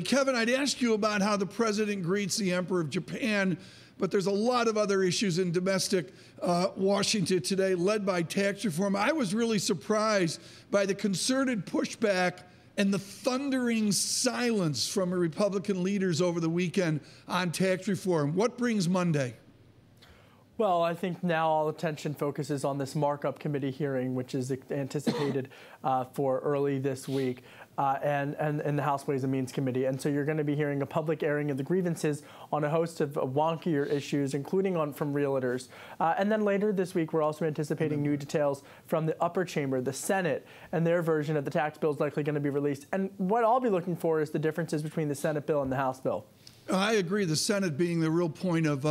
Kevin, I'd ask you about how the president greets the Emperor of Japan, but there's a lot of other issues in domestic Washington today, led by tax reform. I was really surprised by the concerted pushback and the thundering silence from Republican leaders over the weekend on tax reform. What brings Monday? Well, I think now all attention focuses on this markup committee hearing, which is anticipated for early this week, and the House Ways and Means Committee. And so you're going to be hearing a public airing of the grievances on a host of wonkier issues, including from realtors. And then later this week, we're also anticipating new details from the upper chamber, the Senate, and their version of the tax bill is likely going to be released. And what I'll be looking for is the differences between the Senate bill and the House bill. I agree, the Senate being the real point of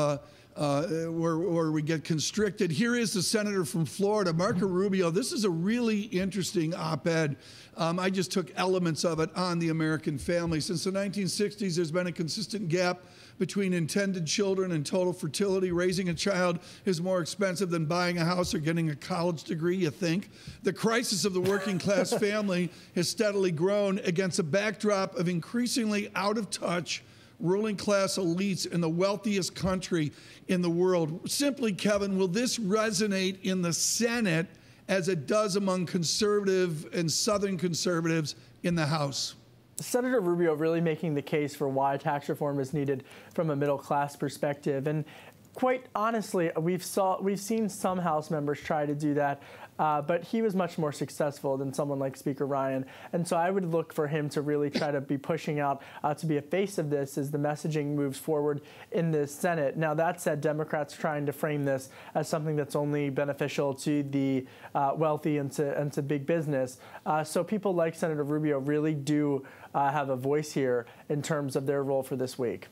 where we get constricted. Here is the senator from Florida, Marco Rubio. This is a really interesting op-ed. I just took elements of it on the American family. Since the 1960s, there's been a consistent gap between intended children and total fertility. Raising a child is more expensive than buying a house or getting a college degree, you think. The crisis of the working class family has steadily grown against a backdrop of increasingly out of touch ruling class elites in the wealthiest country in the world. Simply, Kevin, will this resonate in the Senate as it does among conservative and Southern conservatives in the House? Senator Rubio really making the case for why tax reform is needed from a middle class perspective. And quite honestly, we've seen some House members try to do that, but he was much more successful than someone like Speaker Ryan. And so I would look for him to really try to be pushing out to be a face of this as the messaging moves forward in the Senate. Now, that said, Democrats trying to frame this as something that's only beneficial to the wealthy and to big business. So people like Senator Rubio really do have a voice here in terms of their role for this week.